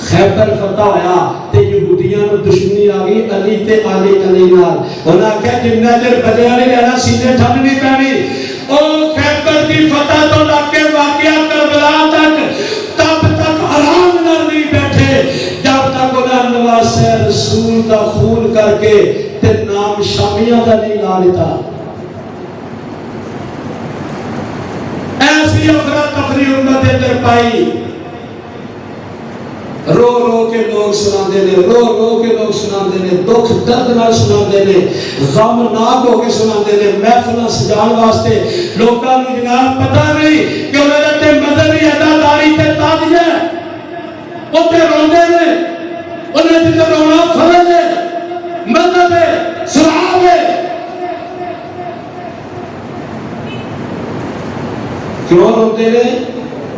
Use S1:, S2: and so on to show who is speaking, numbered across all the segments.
S1: خیبر فتح ہویا تے یہودیاں نو دشمنی آ گئی علی تے علی نال انہاں آکھیا جنہ چر بجیا نہیں لینا سینے ٹھنڈ نہیں پینی او خیبر دی فتح تو لگ کے واقعہ کربلا تک تب تک آرام نال نہیں بیٹھے جب تک انہاں نواسے رسول دا خون کر کے تے نام شامیہ دا نہیں لا لیتا ایسی افراتفری امت اندر پائی رو رو کے لوگ سناندے نے رو رو کے لوگ سناندے نے دکھ درد نال سناندے نے غمناک ہو کے سناندے نے محفلاں سجان واسطے لوکاں نوں جناب پتہ نہیں کہ میرے تے مذہبی اداداری تے تاج ہے اوتے روندے نے انہاں تے رونا فرض ہے مذہب ہے ثواب ہے کیوں روندے نے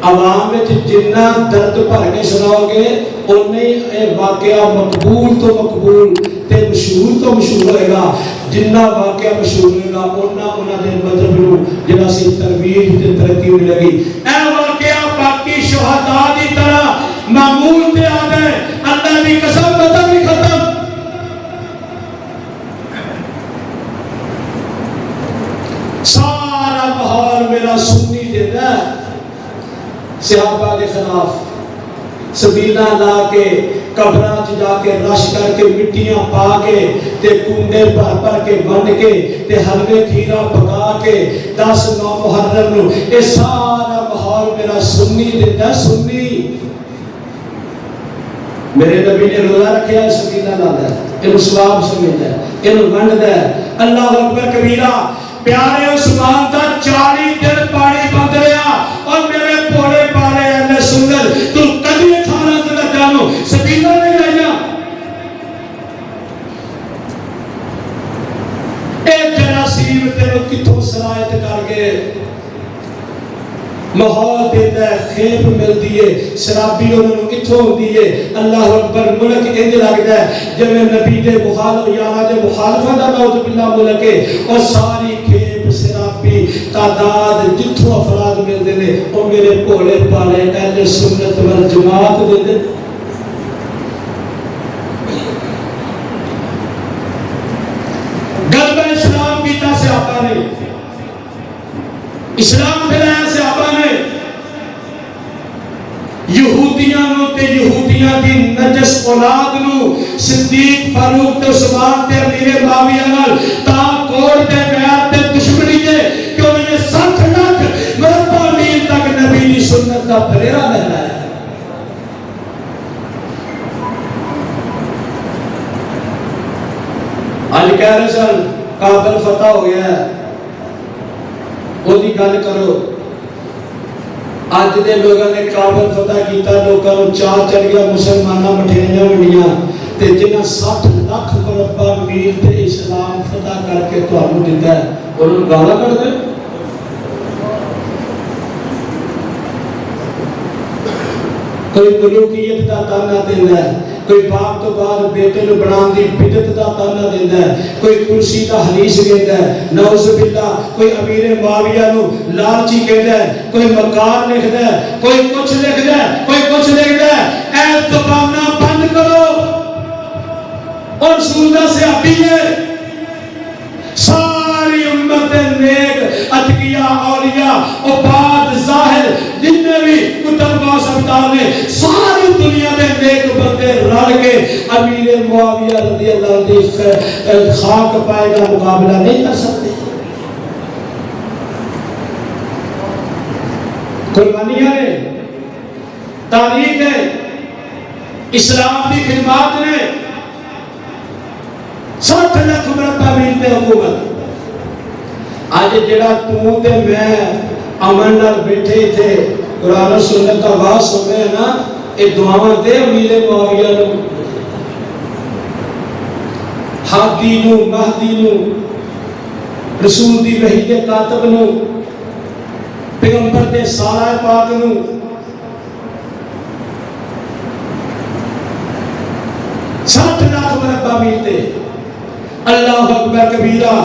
S1: عوام میں جنہ درد بھر کے سناؤ گے انہیں اے واقعہ مقبول تو مقبول تے مشہور تو مشہور ہوئے گا جنہ واقعہ مشہور ہوئے گا انہ دے مذہب نو جنہ سے ترویج تے ترقی ملے گی اے واقعہ باقی شہداء دی طرح معمول تے آ گئے اللہ دی قسم مذہب نہیں ختم سارا ماحول میرا سنی دیتا ہے صحابہ کے خلاف سبیلہ لا کے قبراں جا کے رش کر کے مٹیاں پا کے تے کنڈے پر کے بن کے تے حلوے کھیرا پکا کے 10 محرم نو اے سارا ماحول میرا سنی دیتا سنی میرے نبی نے روزہ رکھیا ہے سبیلہ لا ہے انہوں ثواب سمجھتا ہے انہوں بنتا ہے اللہ اکبر کبیرہ پیارے عثمان دا 40 دن پانی بند رہا اور میرے پوڑے پارے اہل سنت تو کدی کھانا تے جانو سبیلہ نہیں لیا اے جراثیم تے کتھوں سرایت کر گئے ماحول دیتا ہے خیب ملتی ہے شرابی انہوں کتھوں ہوتی ہے اللہ اکبر ملک انج لگتا ہے جب نبی دے مخالف یا دے مخالفہ دا نعوذ باللہ ملک ہے اور ساری خیب شرابی تعداد جتھوں افراد ملتے ہیں اور میرے بھولے پالے اہل سنت والجماعت دے غلبہ اسلام کیتا صحابہ نے اسلام پھیلایا صحابہ نے یہودیاں نو تے یہودیاں دی نجس اولاد نو صدیق فاروق تے عثمان تے امیر معاویہ نال تا کوڑ تے بیعت تے دشمنی دے کہ انہوں نے 60 لاکھ مربع میل تک نبی دی سنت دا پھریرا لہرایا آج کہہ رہے سن کابل فتح ہو گیا ہے وہ دی گل کرو آج دے لوگوں نے کابل فتح کیتا لوگوں نے چار چڑھ گیا مسلمانہ مٹھیریاں منڈیاں تے جنہ 60 لاکھ مربع میل تے اسلام فتح کر کے تانوں دیتا ہے انہوں گالا کر دے کوئی ملوکیت دا تانا دینا ہے کوئی باپ تو بعد بیٹے نو بنان دی بدعت دا تانا دینا ہے کوئی کرسی دا حدیث دینا ہے نعوذ باللہ کوئی امیر معاویہ نو لالچی کہتا ہے کوئی مکار لکھتا ہے کوئی کچھ لکھتا ہے کوئی کچھ لکھتا ہے اے زبانہ بند کرو اور سودہ سے اپیے ساری امت نیک اتقیاء اولیاء عباد ظاہر جتنے بھی کتب باس ابدال نے ساری دنیا میں نیک بندے رل کے امیر معاویہ رضی اللہ عنہ خاک پائے کا مقابلہ نہیں کر سکتے قربانیاں نے تاریخ ہے اسلام کی خدمات نے 60 لاکھ مربع میل تے حکومت آج جڑا تو تے میں امن نال بیٹھے تھے قرآن و سنت کا آواز سن رہے ہیں نا اے دعاواں دے امیر معاویہ نو ہادی نو مہدی نو رسول دی وحی دے کاتب نو پیغمبر دے سالہ پاک نو سات لاکھ مربع میل تے اللہ اکبر کبیرہ